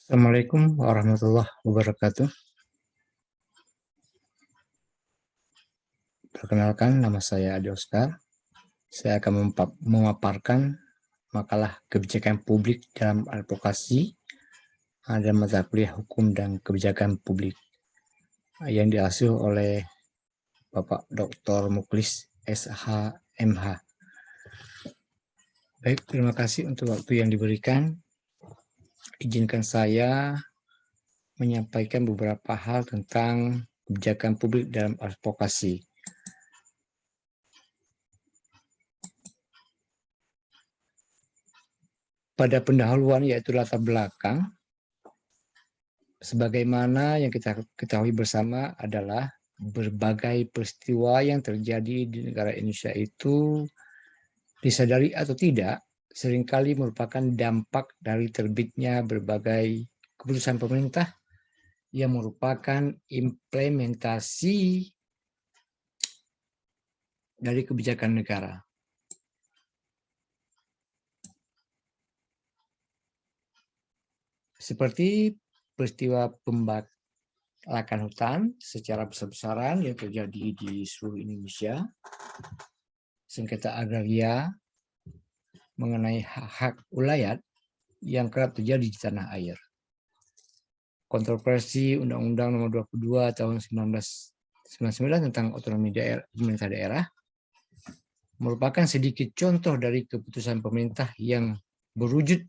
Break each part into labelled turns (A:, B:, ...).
A: Assalamualaikum warahmatullahi wabarakatuh. Perkenalkan, nama saya Adi Oskar. Saya akan memaparkan makalah kebijakan publik dalam advokasi dan mata kuliah hukum dan kebijakan publik yang diasuh oleh Bapak Dr. Muklis SH.MH. Baik, terima kasih untuk waktu yang diberikan. Izinkan saya menyampaikan beberapa hal tentang kebijakan publik dalam advokasi. Pada pendahuluan, yaitu latar belakang, sebagaimana yang kita ketahui bersama adalah berbagai peristiwa yang terjadi di negara Indonesia itu, disadari atau tidak, seringkali merupakan dampak dari terbitnya berbagai keputusan pemerintah yang merupakan implementasi dari kebijakan negara. Seperti peristiwa pembakaran hutan secara besar-besaran yang terjadi di seluruh Indonesia, sengketa agraria mengenai hak-hak ulayat yang kerap terjadi di tanah air. Kontroversi Undang-Undang Nomor 22 Tahun 1999 tentang otonomi daerah, pemerintah daerah merupakan sedikit contoh dari keputusan pemerintah yang berwujud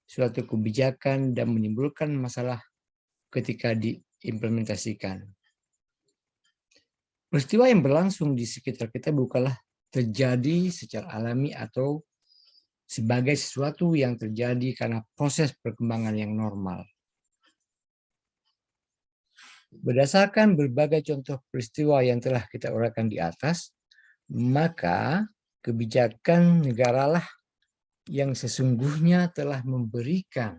A: suatu kebijakan dan menimbulkan masalah ketika diimplementasikan. Peristiwa yang berlangsung di sekitar kita bukanlah terjadi secara alami atau sebagai sesuatu yang terjadi karena proses perkembangan yang normal. Berdasarkan berbagai contoh peristiwa yang telah kita uraikan di atas, maka kebijakan negaralah yang sesungguhnya telah memberikan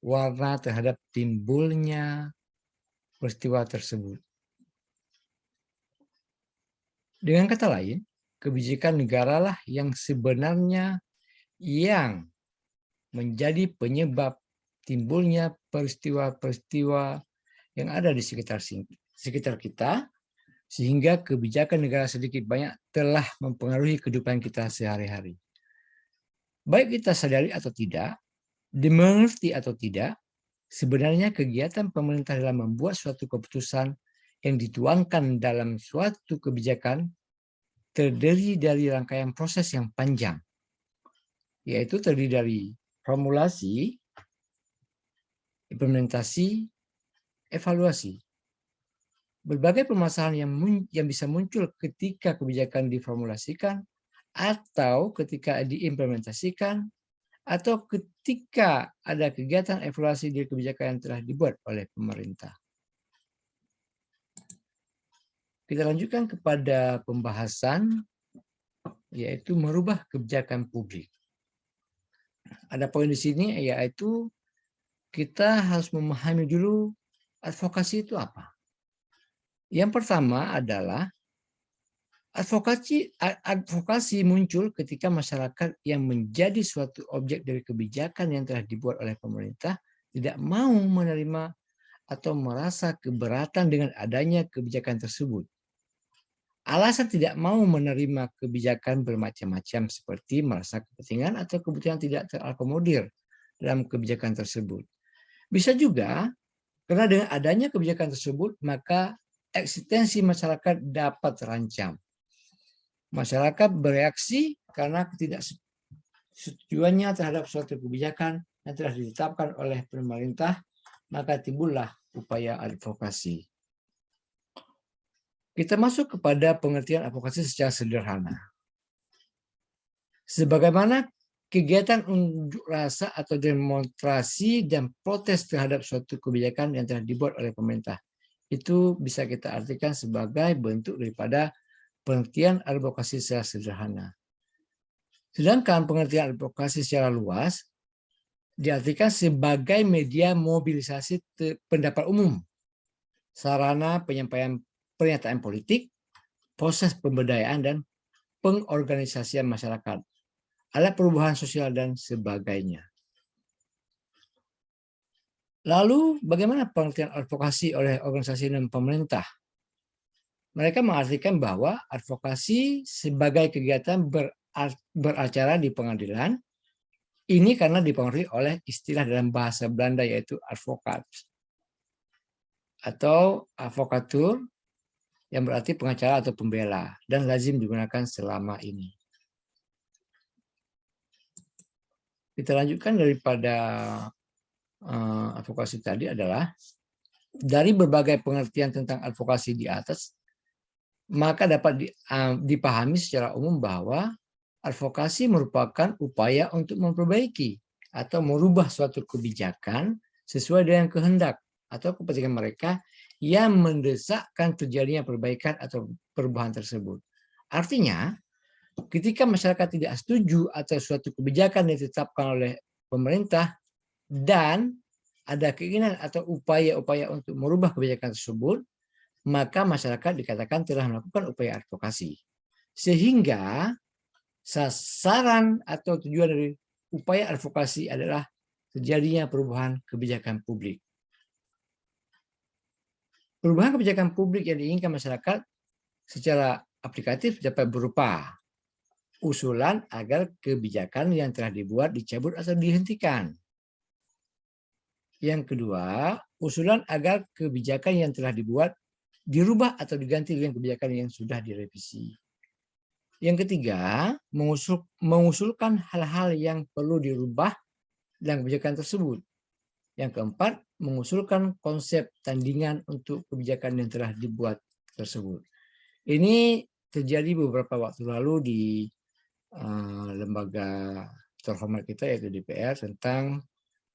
A: warna terhadap timbulnya peristiwa tersebut. Dengan kata lain, kebijakan negaralah yang sebenarnya yang menjadi penyebab timbulnya peristiwa-peristiwa yang ada di sekitar kita, sehingga kebijakan negara sedikit banyak telah mempengaruhi kehidupan kita sehari-hari. Baik kita sadari atau tidak, dimengerti atau tidak, sebenarnya kegiatan pemerintah dalam membuat suatu keputusan yang dituangkan dalam suatu kebijakan terdiri dari rangkaian proses yang panjang, yaitu terdiri dari formulasi, implementasi, evaluasi. Berbagai permasalahan yang bisa muncul ketika kebijakan diformulasikan, atau ketika diimplementasikan, atau ketika ada kegiatan evaluasi dari kebijakan yang telah dibuat oleh pemerintah. Kita lanjutkan kepada pembahasan, yaitu merubah kebijakan publik. Ada poin di sini, yaitu kita harus memahami dulu advokasi itu apa. Yang pertama adalah advokasi muncul ketika masyarakat yang menjadi suatu objek dari kebijakan yang telah dibuat oleh pemerintah tidak mau menerima atau merasa keberatan dengan adanya kebijakan tersebut. Alasan tidak mau menerima kebijakan bermacam-macam, seperti merasa kepentingan atau kebutuhan tidak terakomodir dalam kebijakan tersebut. Bisa juga karena dengan adanya kebijakan tersebut, maka eksistensi masyarakat dapat terancam. Masyarakat bereaksi karena ketidaksetujuannya terhadap suatu kebijakan yang telah ditetapkan oleh pemerintah, maka timbullah upaya advokasi. Kita masuk kepada pengertian advokasi secara sederhana. Sebagaimana kegiatan unjuk rasa atau demonstrasi dan protes terhadap suatu kebijakan yang telah dibuat oleh pemerintah, itu bisa kita artikan sebagai bentuk daripada pengertian advokasi secara sederhana. Sedangkan pengertian advokasi secara luas diartikan sebagai media mobilisasi pendapat umum, sarana penyampaian pernyataan politik, proses pemberdayaan dan pengorganisasian masyarakat, alat perubahan sosial dan sebagainya. Lalu bagaimana pengertian advokasi oleh organisasi dan pemerintah? Mereka mengartikan bahwa advokasi sebagai kegiatan beracara di pengadilan, ini karena dipengaruhi oleh istilah dalam bahasa Belanda yaitu advokat atau advokatur yang berarti pengacara atau pembela dan lazim digunakan selama ini. Kita lanjutkan daripada advokasi tadi adalah dari berbagai pengertian tentang advokasi di atas, maka dapat dipahami secara umum bahwa advokasi merupakan upaya untuk memperbaiki atau merubah suatu kebijakan sesuai dengan kehendak atau kepentingan mereka yang mendesakkan terjadinya perbaikan atau perubahan tersebut. Artinya, ketika masyarakat tidak setuju atas suatu kebijakan yang ditetapkan oleh pemerintah dan ada keinginan atau upaya-upaya untuk merubah kebijakan tersebut, maka masyarakat dikatakan telah melakukan upaya advokasi. Sehingga sasaran atau tujuan dari upaya advokasi adalah terjadinya perubahan kebijakan publik. Perubahan kebijakan publik yang diinginkan masyarakat secara aplikatif dapat berupa usulan agar kebijakan yang telah dibuat dicabut atau dihentikan. Yang kedua, usulan agar kebijakan yang telah dibuat dirubah atau diganti dengan kebijakan yang sudah direvisi. Yang ketiga, mengusulkan hal-hal yang perlu dirubah dalam kebijakan tersebut. Yang keempat, mengusulkan konsep tandingan untuk kebijakan yang telah dibuat tersebut. Ini terjadi beberapa waktu lalu di lembaga terhormat kita yaitu DPR tentang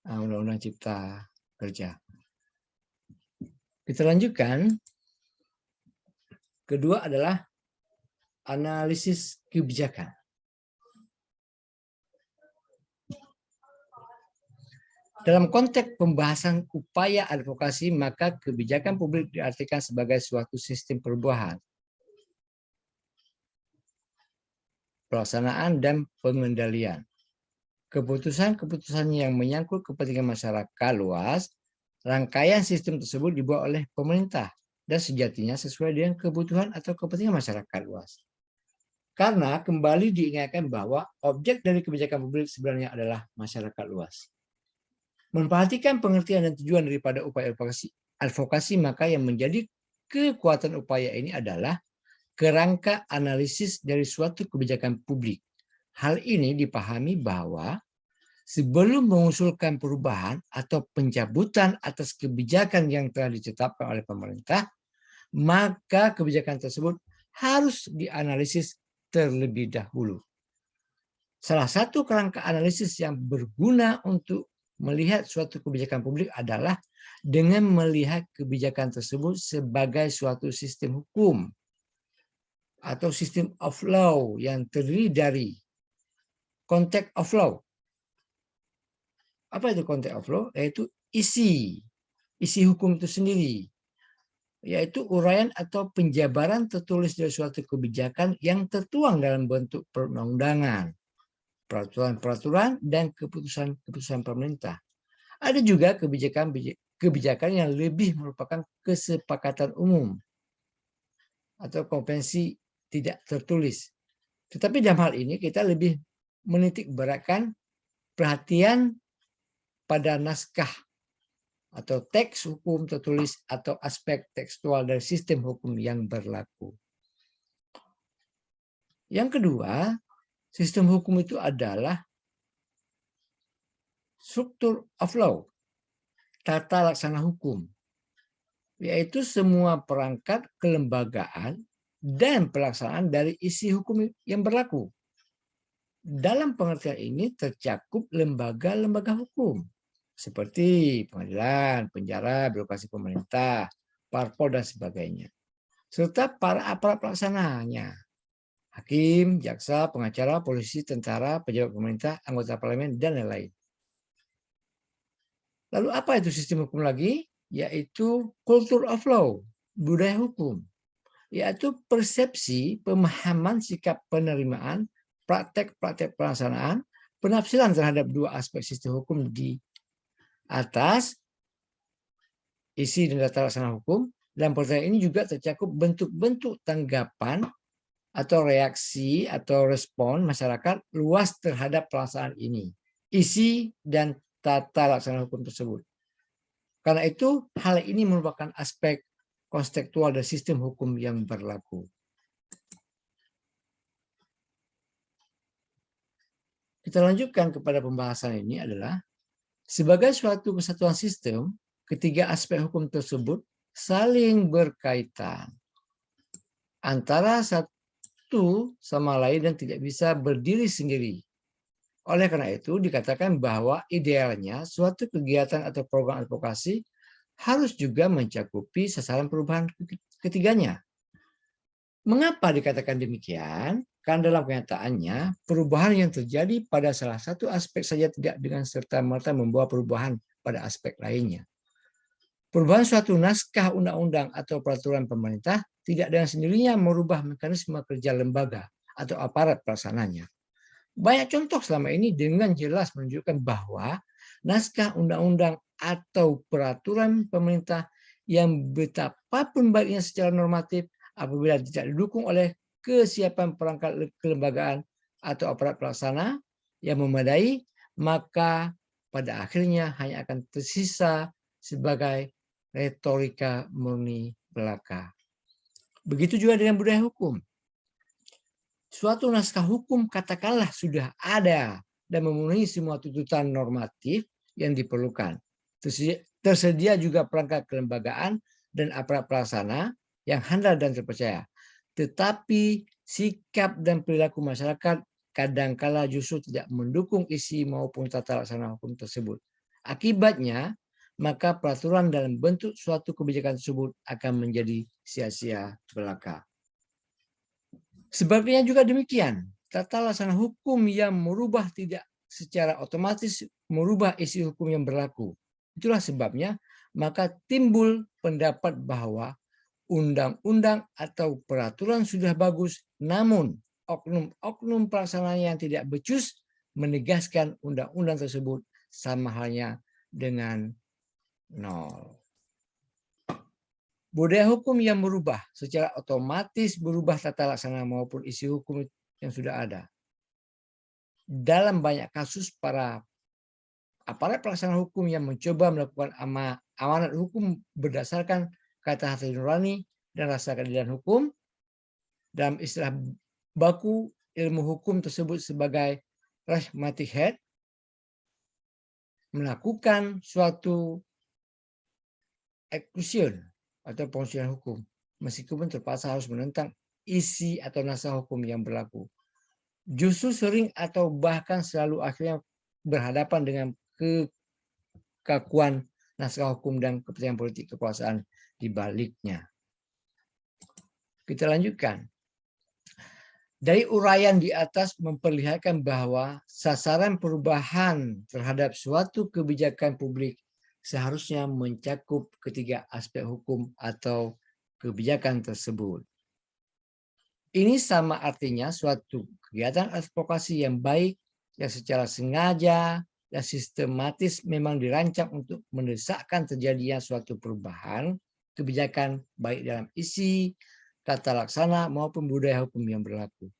A: Undang-Undang Cipta Kerja. Kita lanjutkan. Kedua adalah analisis kebijakan. Dalam konteks pembahasan upaya advokasi, maka kebijakan publik diartikan sebagai suatu sistem perubahan, pelaksanaan, dan pengendalian. Keputusan-keputusan yang menyangkut kepentingan masyarakat luas, rangkaian sistem tersebut dibuat oleh pemerintah dan sejatinya sesuai dengan kebutuhan atau kepentingan masyarakat luas. Karena kembali diingatkan bahwa objek dari kebijakan publik sebenarnya adalah masyarakat luas. Memperhatikan pengertian dan tujuan daripada upaya advokasi, maka yang menjadi kekuatan upaya ini adalah kerangka analisis dari suatu kebijakan publik. Hal ini dipahami bahwa sebelum mengusulkan perubahan atau pencabutan atas kebijakan yang telah ditetapkan oleh pemerintah, maka kebijakan tersebut harus dianalisis terlebih dahulu. Salah satu kerangka analisis yang berguna untuk melihat suatu kebijakan publik adalah dengan melihat kebijakan tersebut sebagai suatu sistem hukum atau sistem of law yang terdiri dari konteks of law. Apa itu konteks of law? Yaitu isi hukum itu sendiri, yaitu uraian atau penjabaran tertulis dari suatu kebijakan yang tertuang dalam bentuk perundang-undangan, peraturan-peraturan, dan keputusan-keputusan pemerintah. Ada juga kebijakan yang lebih merupakan kesepakatan umum atau konvensi tidak tertulis. Tetapi dalam hal ini kita lebih menitik beratkan perhatian pada naskah atau teks hukum tertulis atau aspek tekstual dari sistem hukum yang berlaku. Yang kedua, sistem hukum itu adalah struktur of law, tata laksana hukum, yaitu semua perangkat kelembagaan dan pelaksanaan dari isi hukum yang berlaku. Dalam pengertian ini tercakup lembaga-lembaga hukum, seperti pengadilan, penjara, birokrasi pemerintah, parpol, dan sebagainya. Serta para aparat pelaksananya, hakim, jaksa, pengacara, polisi, tentara, pejabat pemerintah, anggota parlemen, dan lain-lain. Lalu apa itu sistem hukum lagi? Yaitu culture of law, budaya hukum. Yaitu persepsi, pemahaman, sikap penerimaan, praktek-praktek pelaksanaan, penafsiran terhadap dua aspek sistem hukum di atas isi dan tata laksana hukum. Dalam pertanyaan ini juga tercakup bentuk-bentuk tanggapan atau reaksi atau respon masyarakat luas terhadap pelaksanaan ini, isi dan tata laksana hukum tersebut. Karena itu, hal ini merupakan aspek konstekstual dari sistem hukum yang berlaku. Kita lanjutkan kepada pembahasan ini adalah sebagai suatu kesatuan sistem, ketiga aspek hukum tersebut saling berkaitan antara satu sama lain dan tidak bisa berdiri sendiri. Oleh karena itu, dikatakan bahwa idealnya suatu kegiatan atau program advokasi harus juga mencakupi sasaran perubahan ketiganya. Mengapa dikatakan demikian? Karena dalam kenyataannya, perubahan yang terjadi pada salah satu aspek saja tidak dengan serta-merta membawa perubahan pada aspek lainnya. Perubahan suatu naskah undang-undang atau peraturan pemerintah tidak dengan sendirinya merubah mekanisme kerja lembaga atau aparat pelaksananya. Banyak contoh selama ini dengan jelas menunjukkan bahwa naskah undang-undang atau peraturan pemerintah yang betapapun baiknya secara normatif, apabila tidak didukung oleh kesiapan perangkat kelembagaan atau aparat pelaksana yang memadai, maka pada akhirnya hanya akan tersisa sebagai retorika murni belaka. Begitu juga dengan budaya hukum. Suatu naskah hukum katakanlah sudah ada dan memenuhi semua tuntutan normatif yang diperlukan. Tersedia juga perangkat kelembagaan dan aparat pelaksana yang handal dan terpercaya. Tetapi sikap dan perilaku masyarakat kadangkala justru tidak mendukung isi maupun tata laksana hukum tersebut. Akibatnya, maka peraturan dalam bentuk suatu kebijakan tersebut akan menjadi sia-sia belaka. Sebabnya juga demikian, tata laksana hukum yang merubah tidak secara otomatis merubah isi hukum yang berlaku. Itulah sebabnya, maka timbul pendapat bahwa undang-undang atau peraturan sudah bagus, namun oknum-oknum pelaksananya yang tidak becus menegaskan undang-undang tersebut sama halnya dengan nol. Budaya hukum yang merubah secara otomatis berubah tata laksana maupun isi hukum yang sudah ada. Dalam banyak kasus para aparat pelaksana hukum yang mencoba melakukan amanat hukum berdasarkan kata hati nurani dan rasa keadilan hukum, dalam istilah baku ilmu hukum tersebut sebagai pragmatic head, melakukan suatu execution atau pengusiran hukum, meskipun terpaksa harus menentang isi atau naskah hukum yang berlaku. Justru sering atau bahkan selalu akhirnya berhadapan dengan kekakuan naskah hukum dan kepentingan politik kekuasaan di baliknya. Kita lanjutkan. Dari uraian di atas memperlihatkan bahwa sasaran perubahan terhadap suatu kebijakan publik seharusnya mencakup ketiga aspek hukum atau kebijakan tersebut. Ini sama artinya suatu kegiatan advokasi yang baik, yang secara sengaja dan sistematis memang dirancang untuk mendesakkan terjadinya suatu perubahan kebijakan baik dalam isi, tata laksana maupun budaya hukum yang berlaku.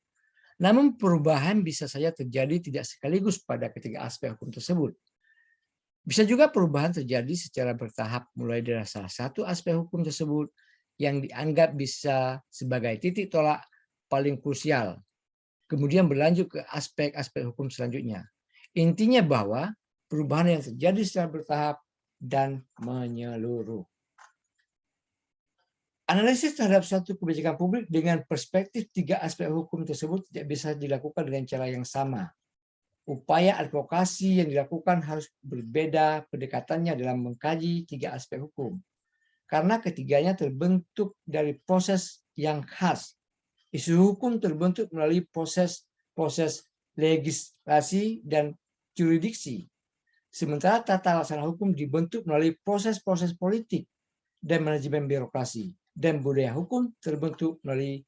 A: Namun perubahan bisa saja terjadi tidak sekaligus pada ketiga aspek hukum tersebut. Bisa juga perubahan terjadi secara bertahap mulai dari salah satu aspek hukum tersebut yang dianggap bisa sebagai titik tolak paling krusial, kemudian berlanjut ke aspek-aspek hukum selanjutnya. Intinya bahwa perubahan yang terjadi secara bertahap dan menyeluruh. Analisis terhadap suatu kebijakan publik dengan perspektif tiga aspek hukum tersebut tidak bisa dilakukan dengan cara yang sama. Upaya advokasi yang dilakukan harus berbeda pendekatannya dalam mengkaji tiga aspek hukum. Karena ketiganya terbentuk dari proses yang khas. Isu hukum terbentuk melalui proses legislasi dan jurisdiksi. Sementara tata laksana hukum dibentuk melalui proses-proses politik dan manajemen birokrasi. Dan budaya hukum terbentuk melalui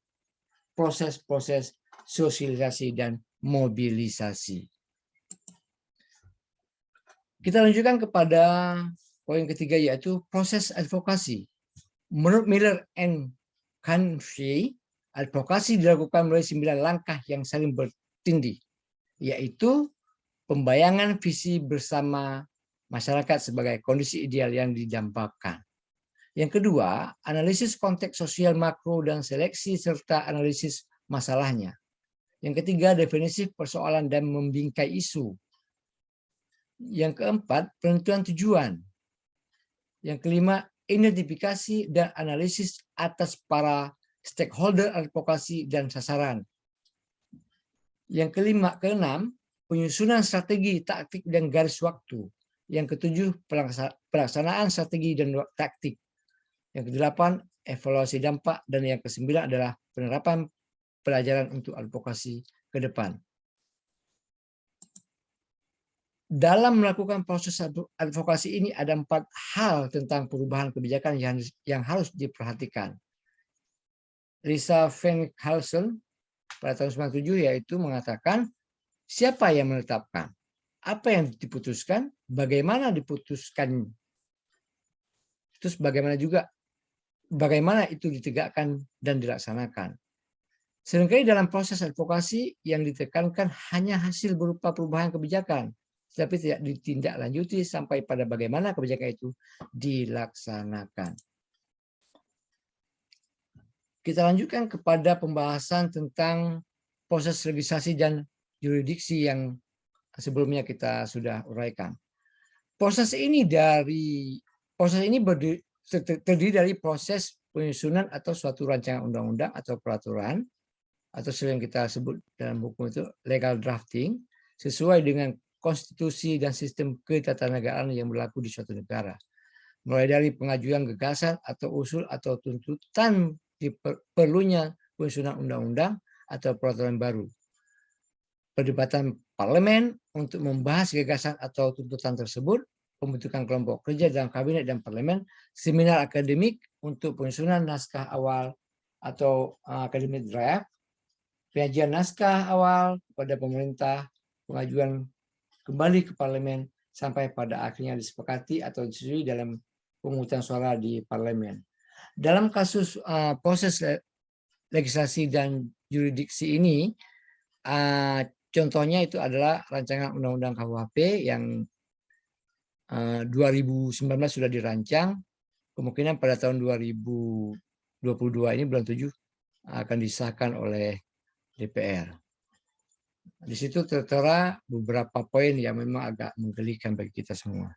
A: proses-proses sosialisasi dan mobilisasi. Kita lanjutkan kepada poin ketiga yaitu proses advokasi. Menurut Miller and Kanfi, advokasi dilakukan melalui 9 langkah yang saling bertindih, yaitu pembayangan visi bersama masyarakat sebagai kondisi ideal yang didambakan. Yang kedua, analisis konteks sosial makro dan seleksi serta analisis masalahnya. Yang ketiga, definisi persoalan dan membingkai isu. Yang keempat, penentuan tujuan. Yang kelima, identifikasi dan analisis atas para stakeholder advokasi dan sasaran. Yang keenam, penyusunan strategi, taktik, dan garis waktu. Yang ketujuh, pelaksanaan strategi dan taktik. Yang kedelapan, evaluasi dampak. Dan yang kesembilan adalah penerapan pelajaran untuk advokasi ke depan. Dalam melakukan proses advokasi ini ada 4 hal tentang perubahan kebijakan yang harus diperhatikan. Lisa Van Halsen pada tahun 97 yaitu mengatakan siapa yang menetapkan, apa yang diputuskan, bagaimana diputuskan, terus bagaimana itu ditegakkan dan dilaksanakan. Seringkali dalam proses advokasi yang ditekankan hanya hasil berupa perubahan kebijakan, tapi tidak ditindaklanjuti sampai pada bagaimana kebijakan itu dilaksanakan. Kita lanjutkan kepada pembahasan tentang proses legislasi dan yurisdiksi yang sebelumnya kita sudah uraikan. Proses ini terdiri dari proses penyusunan atau suatu rancangan undang-undang atau peraturan, atau sering kita sebut dalam hukum itu legal drafting, sesuai dengan konstitusi dan sistem ketatanegaraan yang berlaku di suatu negara. Mulai dari pengajuan gagasan atau usul atau tuntutan perlunya penyusunan undang-undang atau peraturan baru. Perdebatan parlemen untuk membahas gagasan atau tuntutan tersebut, pembentukan kelompok kerja dalam kabinet dan parlemen, seminar akademik untuk penyusunan naskah awal atau akademik draft, penyajian naskah awal kepada pemerintah, pengajuan kembali ke parlemen sampai pada akhirnya disepakati atau disetujui dalam pemungutan suara di parlemen. Dalam kasus proses legislasi dan yurisdiksi ini, contohnya itu adalah rancangan undang-undang KUHP yang 2019 sudah dirancang, kemungkinan pada tahun 2022 ini bulan 7 akan disahkan oleh DPR. Di situ tertera beberapa poin yang memang agak menggelikan bagi kita semua.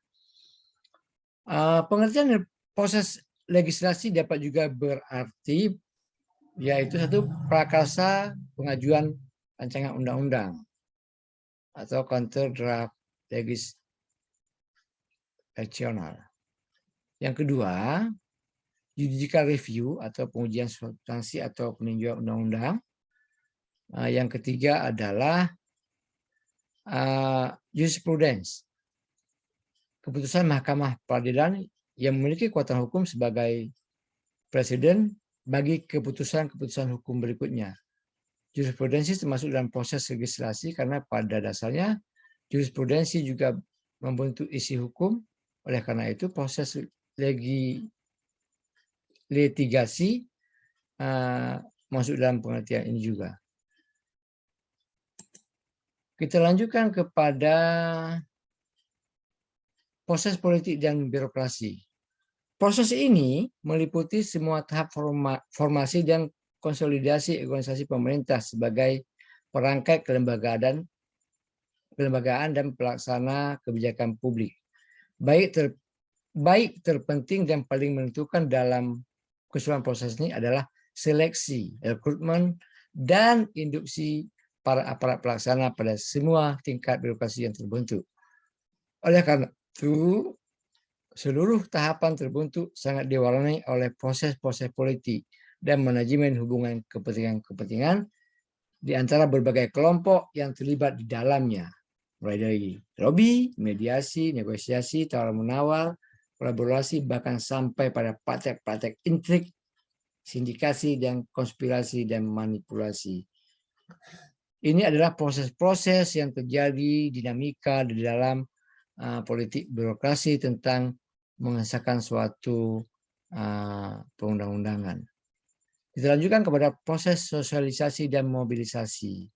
A: Pengertian proses legislasi dapat juga berarti yaitu satu, prakarsa pengajuan rancangan undang-undang atau counter draft legislational. Yang kedua, judicial review atau pengujian substansi atau peninjauan undang-undang. Yang ketiga adalah jurisprudence, keputusan Mahkamah Peradilan yang memiliki kekuatan hukum sebagai presiden bagi keputusan-keputusan hukum berikutnya. Jurisprudensi termasuk dalam proses legislasi karena pada dasarnya jurisprudensi juga membentuk isi hukum. Oleh karena itu proses litigasi masuk dalam pengertian ini juga. Kita lanjutkan kepada proses politik dan birokrasi. Proses ini meliputi semua tahap formasi dan konsolidasi organisasi pemerintah sebagai perangkai kelembagaan dan pelaksana kebijakan publik. Baik terpenting dan paling menentukan dalam keseluruhan proses ini adalah seleksi, rekrutmen, dan induksi para aparat pelaksana pada semua tingkat birokrasi yang terbentuk. Oleh karena itu, seluruh tahapan terbentuk sangat diwarnai oleh proses-proses politik dan manajemen hubungan kepentingan-kepentingan di antara berbagai kelompok yang terlibat di dalamnya, mulai dari lobby, mediasi, negosiasi, tawar-menawar, kolaborasi, bahkan sampai pada praktek-praktek intrik, sindikasi, dan konspirasi dan manipulasi. Ini adalah proses-proses yang terjadi dinamika di dalam politik birokrasi tentang mengesahkan suatu perundang-undangan. Kita lanjutkan kepada proses sosialisasi dan mobilisasi.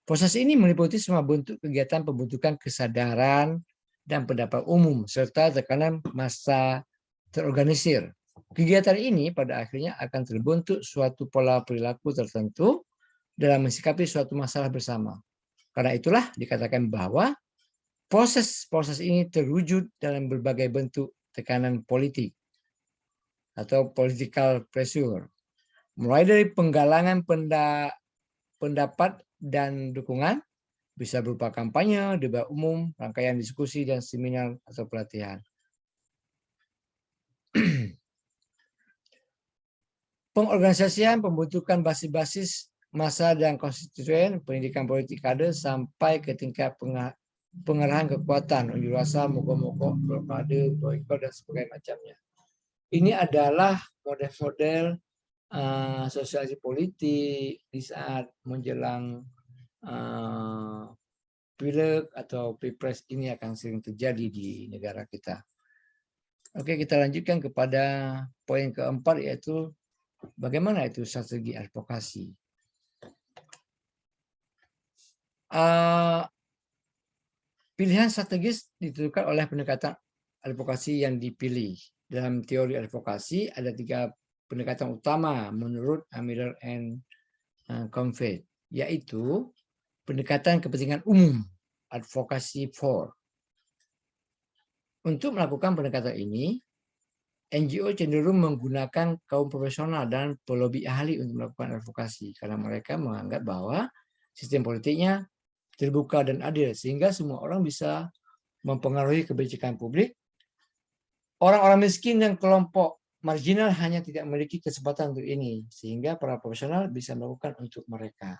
A: Proses ini meliputi semua bentuk kegiatan pembentukan kesadaran dan pendapat umum, serta tekanan massa terorganisir. Kegiatan ini pada akhirnya akan terbentuk suatu pola perilaku tertentu dalam mensikapi suatu masalah bersama. Karena itulah dikatakan bahwa proses-proses ini terwujud dalam berbagai bentuk tekanan politik atau political pressure. Mulai dari penggalangan pendapat dan dukungan, bisa berupa kampanye, debat umum, rangkaian diskusi, dan seminar atau pelatihan. Pengorganisasian, pembentukan basis-basis massa dan konstituen, pendidikan politik kader sampai ke tingkat pengerahan kekuatan, unjuk rasa, mogok-mogok, blokade, boikot, dan sebagainya macamnya. Ini adalah model-model sosialisasi politik di saat menjelang pileg atau pilpres ini akan sering terjadi di negara kita. Oke, kita lanjutkan kepada poin keempat, yaitu bagaimana itu strategi advokasi. Pilihan strategis ditentukan oleh pendekatan advokasi yang dipilih. Dalam teori advokasi ada 3 pendekatan utama menurut Miller and Comfort, yaitu pendekatan kepentingan umum, advokasi for. Untuk melakukan pendekatan ini, NGO cenderung menggunakan kaum profesional dan pelobi ahli untuk melakukan advokasi, karena mereka menganggap bahwa sistem politiknya terbuka dan adil, sehingga semua orang bisa mempengaruhi kebijakan publik. Orang-orang miskin dan kelompok marginal hanya tidak memiliki kesempatan untuk ini, sehingga para profesional bisa melakukan untuk mereka.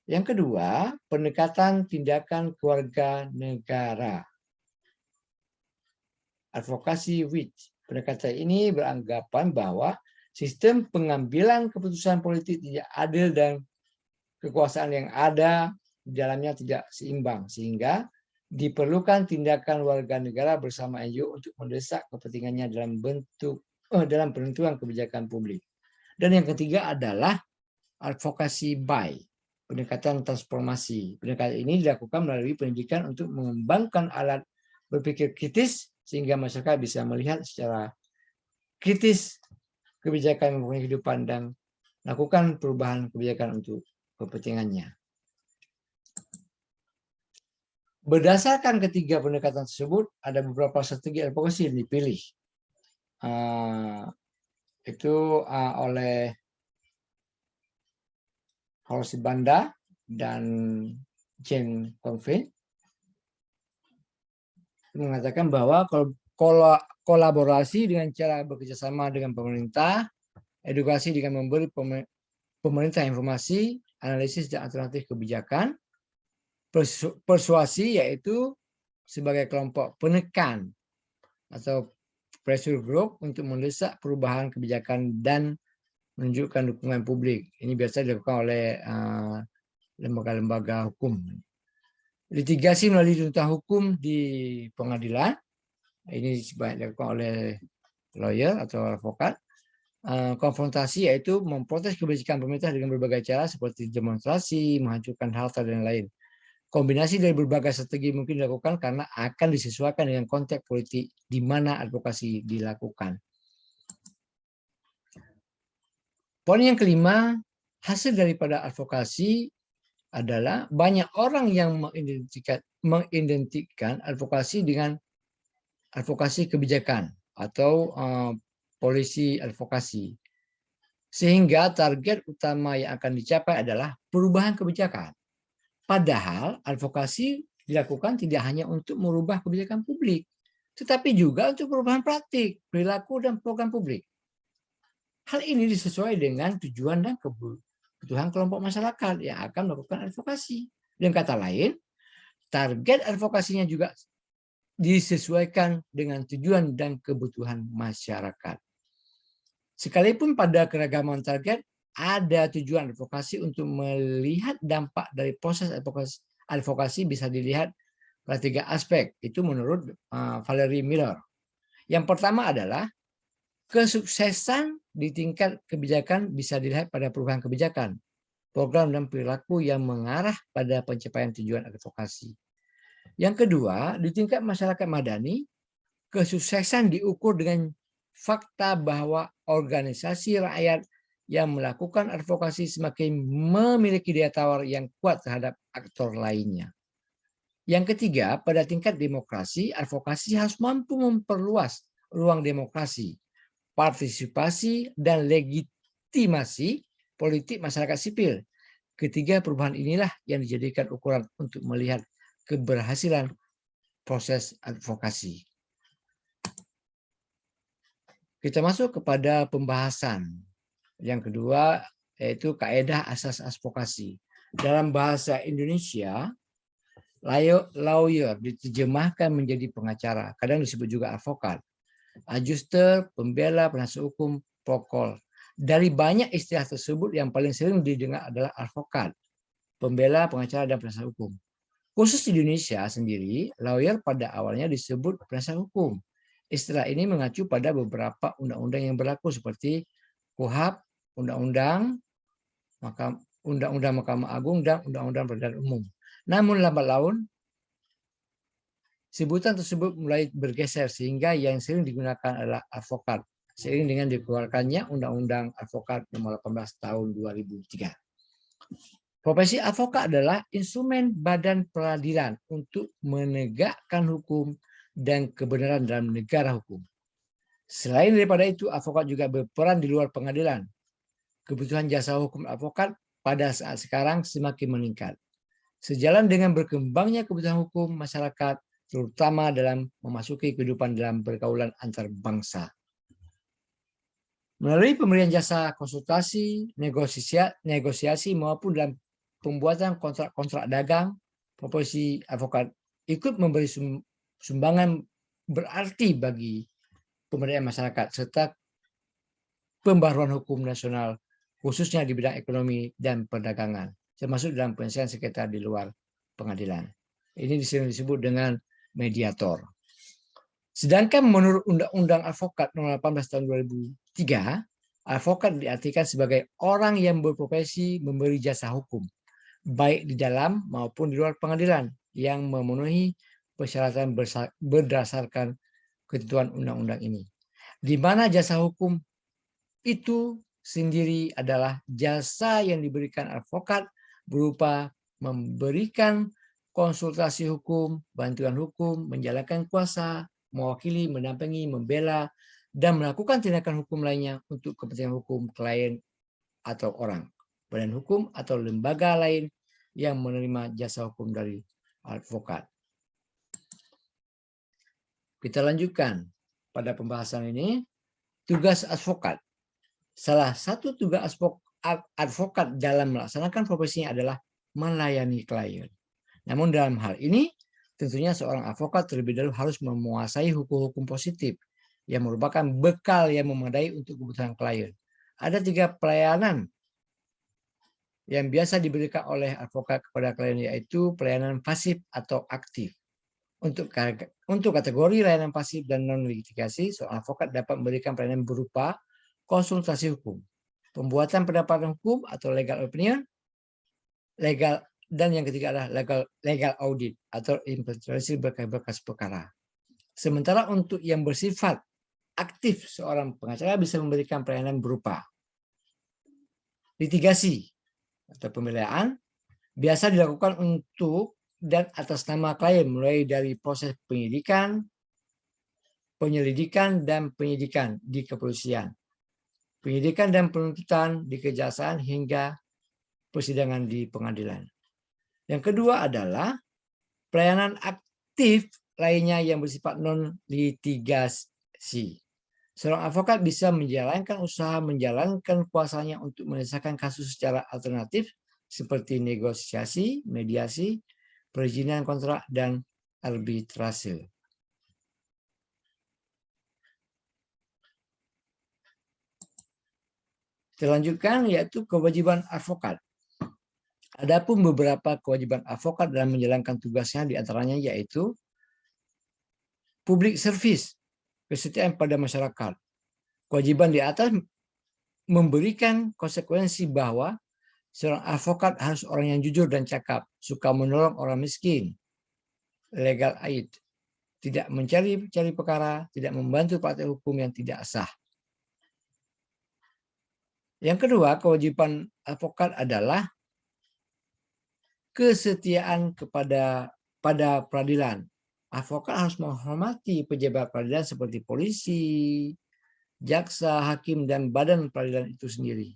A: Yang kedua, pendekatan tindakan keluarga negara. Advokasi with. Pendekatan ini beranggapan bahwa sistem pengambilan keputusan politik tidak adil dan kekuasaan yang ada di dalamnya tidak seimbang, sehingga diperlukan tindakan warga negara bersama NGO untuk mendesak kepentingannya dalam penentuan kebijakan publik. Dan yang ketiga adalah advokasi by, pendekatan transformasi. Pendekatan ini dilakukan melalui pendidikan untuk mengembangkan alat berpikir kritis sehingga masyarakat bisa melihat secara kritis kebijakan yang mempunyai kehidupan dan lakukan perubahan kebijakan untuk kepentingannya. Berdasarkan ketiga pendekatan tersebut, ada beberapa strategi advokasi yang dipilih. Itu oleh Horst Banda dan Jane Convey mengatakan bahwa kolaborasi dengan cara bekerjasama dengan pemerintah, edukasi dengan memberi pemerintah informasi, analisis dan alternatif kebijakan, persuasi yaitu sebagai kelompok penekan atau pressure group untuk mendesak perubahan kebijakan dan menunjukkan dukungan publik. Ini biasa dilakukan oleh lembaga-lembaga hukum. Litigasi melalui tuntutan hukum di pengadilan. Ini banyak dilakukan oleh lawyer atau advokat. Konfrontasi yaitu memprotes kebijakan pemerintah dengan berbagai cara seperti demonstrasi, menghancurkan harta dan lain. Kombinasi dari berbagai strategi mungkin dilakukan karena akan disesuaikan dengan konteks politik di mana advokasi dilakukan. Poin yang kelima, hasil daripada advokasi adalah banyak orang yang mengidentikan advokasi dengan advokasi kebijakan atau polisi advokasi. Sehingga target utama yang akan dicapai adalah perubahan kebijakan. Padahal advokasi dilakukan tidak hanya untuk merubah kebijakan publik, tetapi juga untuk perubahan praktik, perilaku, dan program publik. Hal ini disesuaikan dengan tujuan dan kebutuhan kelompok masyarakat yang akan melakukan advokasi. Dengan kata lain, target advokasinya juga disesuaikan dengan tujuan dan kebutuhan masyarakat. Sekalipun pada keragaman target, ada tujuan advokasi untuk melihat dampak dari proses advokasi bisa dilihat pada 3 aspek. Itu menurut Valerie Miller. Yang pertama adalah kesuksesan di tingkat kebijakan bisa dilihat pada perubahan kebijakan, program dan perilaku yang mengarah pada pencapaian tujuan advokasi. Yang kedua, di tingkat masyarakat madani, kesuksesan diukur dengan fakta bahwa organisasi rakyat yang melakukan advokasi semakin memiliki daya tawar yang kuat terhadap aktor lainnya. Yang ketiga, pada tingkat demokrasi, advokasi harus mampu memperluas ruang demokrasi, partisipasi, dan legitimasi politik masyarakat sipil. Ketiga perubahan inilah yang dijadikan ukuran untuk melihat keberhasilan proses advokasi. Kita masuk kepada pembahasan. Yang kedua, yaitu kaedah asas advokasi. Dalam bahasa Indonesia, lawyer diterjemahkan menjadi pengacara, kadang disebut juga advokat, adjuster, pembela, penasihat hukum, prokol. Dari banyak istilah tersebut yang paling sering didengar adalah advokat, pembela, pengacara, dan penasihat hukum. Khusus di Indonesia sendiri, lawyer pada awalnya disebut penasihat hukum. Istilah ini mengacu pada beberapa undang-undang yang berlaku seperti KUHP, Undang-Undang Mahkamah Agung, dan Undang-Undang Peradilan Umum. Namun lambat laun, sebutan tersebut mulai bergeser sehingga yang sering digunakan adalah advokat, seiring dengan dikeluarkannya Undang-Undang Advokat Nomor 18 Tahun 2003. Profesi advokat adalah instrumen badan peradilan untuk menegakkan hukum dan kebenaran dalam negara hukum. Selain daripada itu, advokat juga berperan di luar pengadilan. Kebutuhan jasa hukum advokat pada saat sekarang semakin meningkat. Sejalan dengan berkembangnya kebutuhan hukum masyarakat, terutama dalam memasuki kehidupan dalam pergaulan antar bangsa. Melalui pemberian jasa konsultasi, negosiasi maupun dalam pembuatan kontrak-kontrak dagang, profesi advokat ikut memberi sumbangan berarti bagi pemberdayaan masyarakat serta pembaruan hukum nasional, khususnya di bidang ekonomi dan perdagangan, termasuk dalam penyelesaian sengketa di luar pengadilan. Ini disebut dengan mediator. Sedangkan menurut Undang-Undang Advokat Nomor 18 Tahun 2003, advokat diartikan sebagai orang yang berprofesi memberi jasa hukum, baik di dalam maupun di luar pengadilan, yang memenuhi persyaratan berdasarkan ketentuan undang-undang ini. Di mana jasa hukum itu sendiri adalah jasa yang diberikan advokat berupa memberikan konsultasi hukum, bantuan hukum, menjalankan kuasa, mewakili, mendampingi, membela, dan melakukan tindakan hukum lainnya untuk kepentingan hukum klien atau orang, badan hukum atau lembaga lain yang menerima jasa hukum dari advokat. Kita lanjutkan pada pembahasan ini, tugas advokat. Salah satu tugas advokat dalam melaksanakan profesinya adalah melayani klien. Namun dalam hal ini, tentunya seorang advokat terlebih dahulu harus menguasai hukum-hukum positif yang merupakan bekal yang memadai untuk kebutuhan klien. Ada 3 pelayanan yang biasa diberikan oleh advokat kepada klien, yaitu pelayanan pasif atau aktif. Untuk kategori layanan pasif dan non-litigasi, seorang advokat dapat memberikan pelayanan berupa konsultasi hukum, pembuatan pendapat hukum atau legal opinion, dan yang ketiga adalah legal audit atau investigasi berkas perkara. Sementara untuk yang bersifat aktif, seorang pengacara bisa memberikan pelayanan berupa litigasi atau pembelaan, biasa dilakukan untuk dan atas nama klien, mulai dari proses penyelidikan, dan penyidikan di kepolisian, penyidikan dan penuntutan di kejaksaan, hingga persidangan di pengadilan. Yang kedua adalah pelayanan aktif lainnya yang bersifat non-litigasi. Seorang advokat bisa menjalankan usaha menjalankan kuasanya untuk menyelesaikan kasus secara alternatif seperti negosiasi, mediasi, perizinan kontrak, dan arbitrase. Kita lanjutkan, yaitu kewajiban advokat. Adapun beberapa kewajiban advokat dalam menjalankan tugasnya diantaranya yaitu public service, kesetiaan pada masyarakat. Kewajiban di atas memberikan konsekuensi bahwa seorang advokat harus orang yang jujur dan cakap, suka menolong orang miskin, legal aid, tidak mencari-cari perkara, tidak membantu praktek hukum yang tidak sah. Yang kedua, kewajiban advokat adalah kesetiaan pada peradilan. Advokat harus menghormati pejabat peradilan seperti polisi, jaksa, hakim, dan badan peradilan itu sendiri.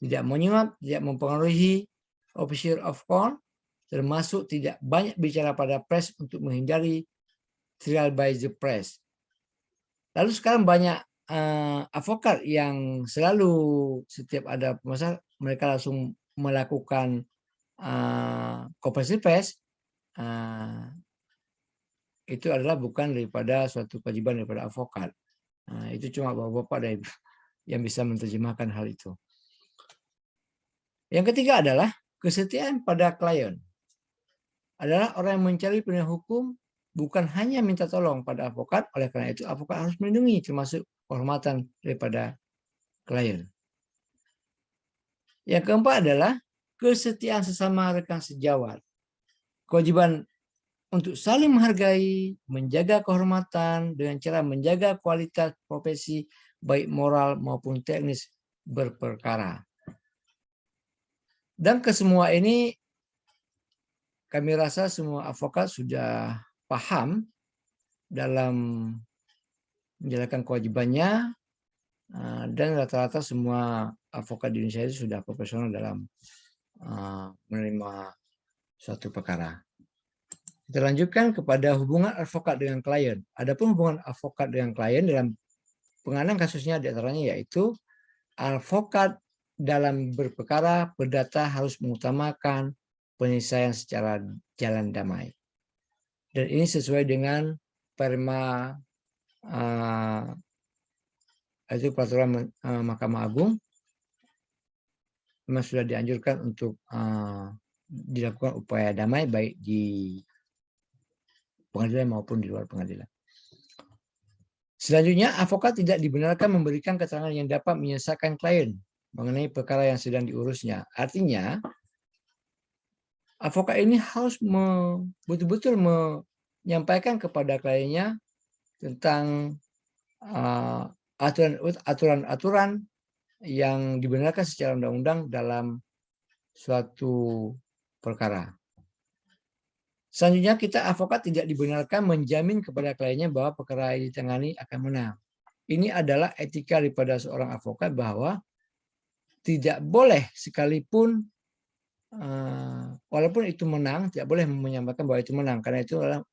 A: Tidak menyuap, tidak mempengaruhi officer of court, termasuk tidak banyak bicara pada press untuk menghindari trial by the press. Lalu sekarang banyak advokat yang selalu setiap ada masalah mereka langsung melakukan konferensi pers. Itu adalah bukan daripada suatu kewajiban daripada advokat. Itu cuma bapak-bapak yang bisa menerjemahkan hal itu. Yang ketiga adalah kesetiaan pada klien. Adalah orang yang mencari penilaian hukum bukan hanya minta tolong pada advokat, oleh karena itu advokat harus melindungi termasuk kehormatan daripada klien. Yang keempat adalah kesetiaan sesama rekan sejawat. Kewajiban untuk saling menghargai, menjaga kehormatan dengan cara menjaga kualitas profesi baik moral maupun teknis berperkara. Dan kesemua ini kami rasa semua advokat sudah paham dalam menjalankan kewajibannya, dan rata-rata semua advokat di Indonesia itu sudah profesional dalam menerima suatu perkara. Kita lanjutkan kepada hubungan advokat dengan klien. Adapun hubungan advokat dengan klien dalam penanganan kasusnya diantaranya yaitu advokat dalam berperkara perdata harus mengutamakan penyelesaian secara jalan damai. Dan ini sesuai dengan perma itu peraturan Mahkamah Agung, memang sudah dianjurkan untuk dilakukan upaya damai baik di pengadilan maupun di luar pengadilan. Selanjutnya, advokat tidak dibenarkan memberikan keterangan yang dapat menyesatkan klien mengenai perkara yang sedang diurusnya. Artinya, advokat ini harus betul-betul menyampaikan kepada kliennya tentang aturan-aturan yang dibenarkan secara undang-undang dalam suatu perkara. Selanjutnya, kita advokat tidak dibenarkan menjamin kepada kliennya bahwa perkara yang ditangani akan menang. Ini adalah etika daripada seorang advokat bahwa tidak boleh sekalipun, walaupun itu menang, tidak boleh menyampaikan bahwa itu menang, karena itu adalah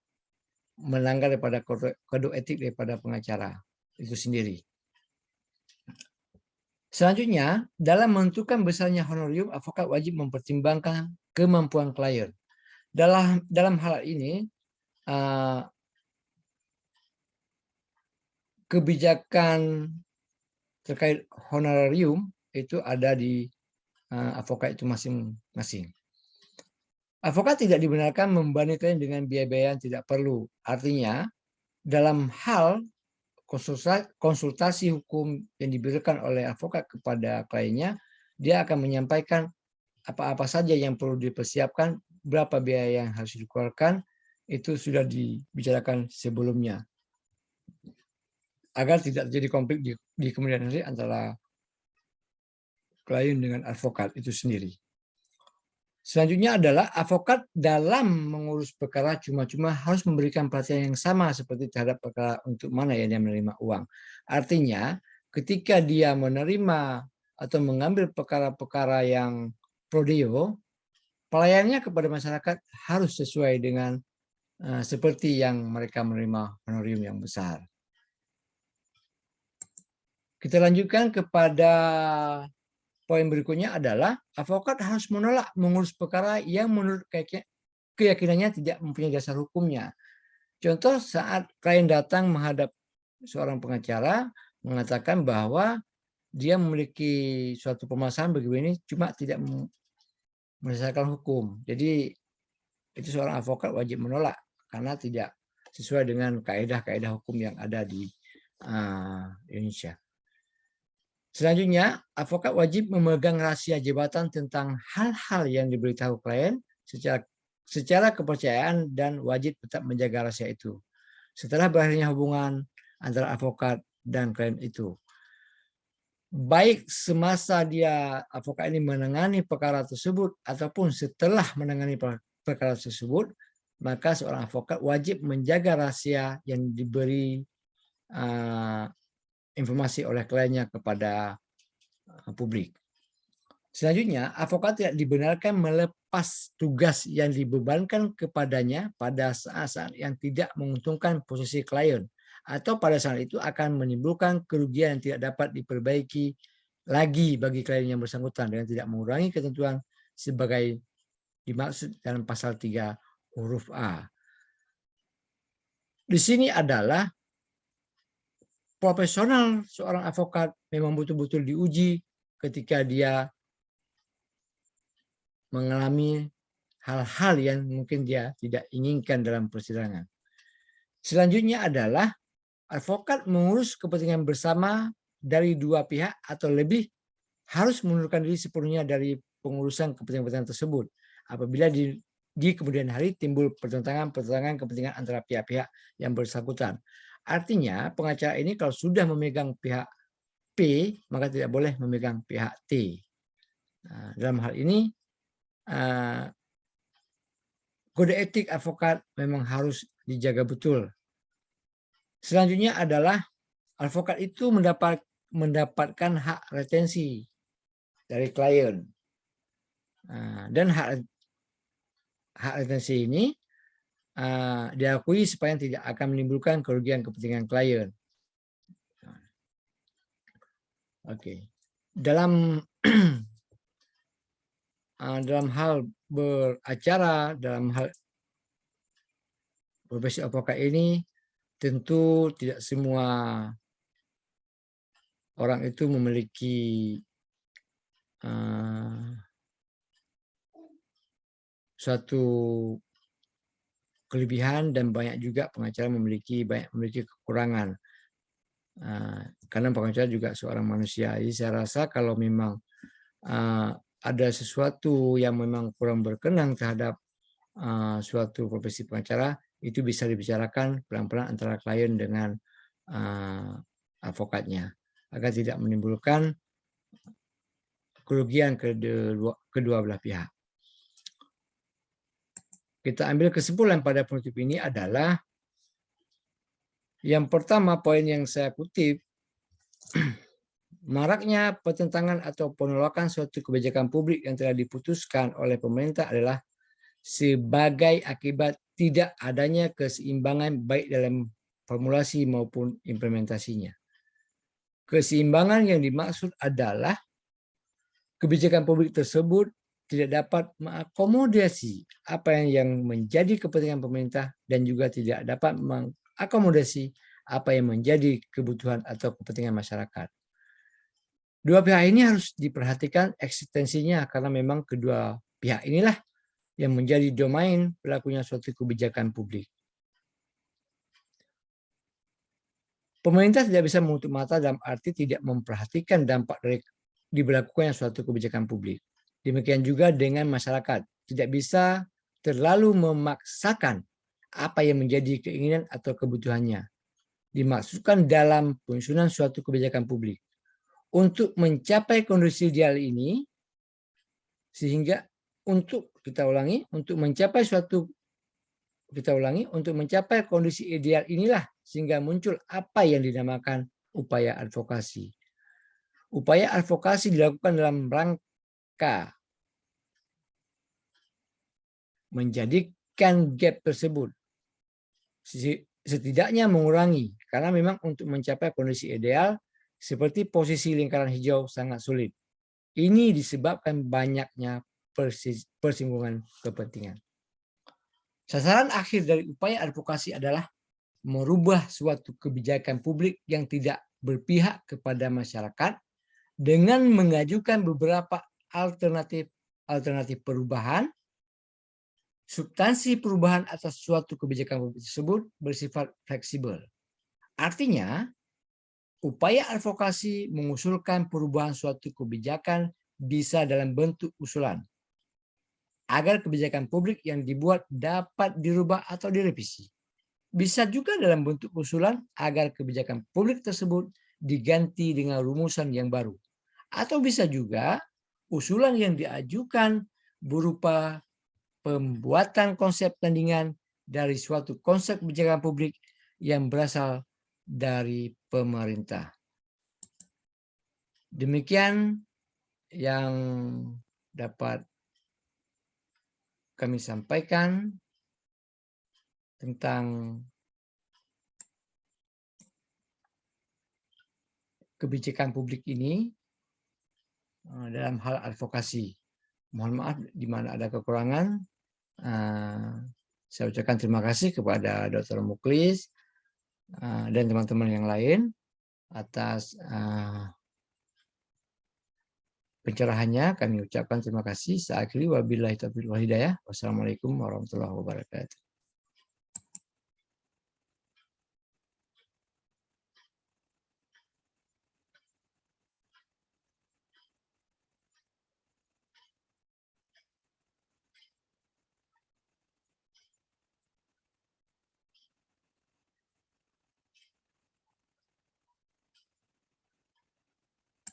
A: melanggar daripada kode etik daripada pengacara itu sendiri. Selanjutnya, dalam menentukan besarnya honorium, advokat wajib mempertimbangkan kemampuan klien. Dalam hal ini, kebijakan terkait honorarium itu ada di advokat itu masing-masing. Advokat tidak dibenarkan membebani klien dengan biaya-biaya yang tidak perlu. Artinya, dalam hal konsultasi hukum yang diberikan oleh advokat kepada kliennya, dia akan menyampaikan apa-apa saja yang perlu dipersiapkan, berapa biaya yang harus dikeluarkan, itu sudah dibicarakan sebelumnya. Agar tidak terjadi konflik di kemudian hari antara klien dengan advokat itu sendiri. Selanjutnya adalah advokat dalam mengurus perkara cuma-cuma harus memberikan perhatian yang sama seperti terhadap perkara untuk mana yang dia menerima uang. Artinya ketika dia menerima atau mengambil perkara-perkara yang pro deo, pelayanannya kepada masyarakat harus sesuai dengan seperti yang mereka menerima honorium yang besar. Kita lanjutkan kepada poin berikutnya adalah advokat harus menolak mengurus perkara yang menurut keyakinannya tidak mempunyai dasar hukumnya. Contoh saat klien datang menghadap seorang pengacara mengatakan bahwa dia memiliki suatu permasalahan begini cuma tidak berdasarkan hukum. Jadi itu seorang advokat wajib menolak karena tidak sesuai dengan kaedah-kaedah hukum yang ada di Indonesia. Selanjutnya, advokat wajib memegang rahasia jabatan tentang hal-hal yang diberitahu klien secara kepercayaan dan wajib tetap menjaga rahasia itu. Setelah berakhirnya hubungan antara advokat dan klien itu, baik semasa advokat ini menangani perkara tersebut ataupun setelah menangani perkara tersebut, maka seorang advokat wajib menjaga rahasia yang diberi informasi oleh kliennya kepada publik. Selanjutnya, advokat tidak dibenarkan melepas tugas yang dibebankan kepadanya pada saat-saat yang tidak menguntungkan posisi klien, atau pada saat itu akan menimbulkan kerugian yang tidak dapat diperbaiki lagi bagi klien yang bersangkutan dengan tidak mengurangi ketentuan sebagai dimaksud dalam pasal 3 huruf A. Di sini adalah profesional seorang advokat memang betul-betul diuji ketika dia mengalami hal-hal yang mungkin dia tidak inginkan dalam persidangan. Selanjutnya adalah advokat mengurus kepentingan bersama dari dua pihak atau lebih harus mengundurkan diri sepenuhnya dari pengurusan kepentingan tersebut apabila di kemudian hari timbul pertentangan kepentingan antara pihak-pihak yang bersangkutan. Artinya pengacara ini kalau sudah memegang pihak P, maka tidak boleh memegang pihak T. Nah, dalam hal ini kode etik advokat memang harus dijaga betul. Selanjutnya adalah advokat itu mendapatkan hak retensi dari klien. Dan hak retensi ini diakui supaya tidak akan menimbulkan kerugian kepentingan klien. Oke. Dalam hal beracara, dalam hal profesi advokat ini, tentu tidak semua orang itu memiliki suatu kelebihan dan banyak juga pengacara memiliki kekurangan. Karena pengacara juga seorang manusia. Jadi saya rasa kalau memang ada sesuatu yang memang kurang berkenan terhadap suatu profesi pengacara, itu bisa dibicarakan pelan-pelan antara klien dengan advokatnya agar tidak menimbulkan kerugian kedua belah pihak. Kita ambil kesimpulan pada penutup ini adalah yang pertama, poin yang saya kutip, maraknya pertentangan atau penolakan suatu kebijakan publik yang telah diputuskan oleh pemerintah adalah sebagai akibat tidak adanya keseimbangan baik dalam formulasi maupun implementasinya. Keseimbangan yang dimaksud adalah kebijakan publik tersebut tidak dapat mengakomodasi apa yang menjadi kepentingan pemerintah dan juga tidak dapat mengakomodasi apa yang menjadi kebutuhan atau kepentingan masyarakat. Dua pihak ini harus diperhatikan eksistensinya karena memang kedua pihak inilah yang menjadi domain berlakunya suatu kebijakan publik. Pemerintah tidak bisa menutup mata dalam arti tidak memperhatikan dampak dari diberlakukannya suatu kebijakan publik. Demikian juga dengan masyarakat, tidak bisa terlalu memaksakan apa yang menjadi keinginan atau kebutuhannya. Dimaksudkan dalam penyusunan suatu kebijakan publik. Untuk mencapai kondisi ideal ini, sehingga untuk mencapai kondisi ideal inilah sehingga muncul apa yang dinamakan upaya advokasi. Upaya advokasi dilakukan dalam rangka menjadikan gap tersebut setidaknya mengurangi, karena memang untuk mencapai kondisi ideal seperti posisi lingkaran hijau sangat sulit. Ini disebabkan banyaknya persinggungan kepentingan. Sasaran akhir dari upaya advokasi adalah merubah suatu kebijakan publik yang tidak berpihak kepada masyarakat dengan mengajukan beberapa alternatif perubahan. Substansi perubahan atas suatu kebijakan publik tersebut bersifat fleksibel. Artinya, Upaya advokasi mengusulkan perubahan suatu kebijakan bisa dalam bentuk usulan agar kebijakan publik yang dibuat dapat dirubah atau direvisi. Bisa juga dalam bentuk usulan agar kebijakan publik tersebut diganti dengan rumusan yang baru. Atau bisa juga usulan yang diajukan berupa pembuatan konsep tandingan dari suatu konsep kebijakan publik yang berasal dari pemerintah. Demikian yang dapat kami sampaikan tentang kebijakan publik ini dalam hal advokasi. Mohon maaf di mana ada kekurangan. Saya ucapkan terima kasih kepada Dr. Muklis dan teman-teman yang lain atas pencerahannya. Kami ucapkan terima kasih. Saya akhiri wabillahi taufiq wal hidayah. Wassalamualaikum warahmatullahi wabarakatuh.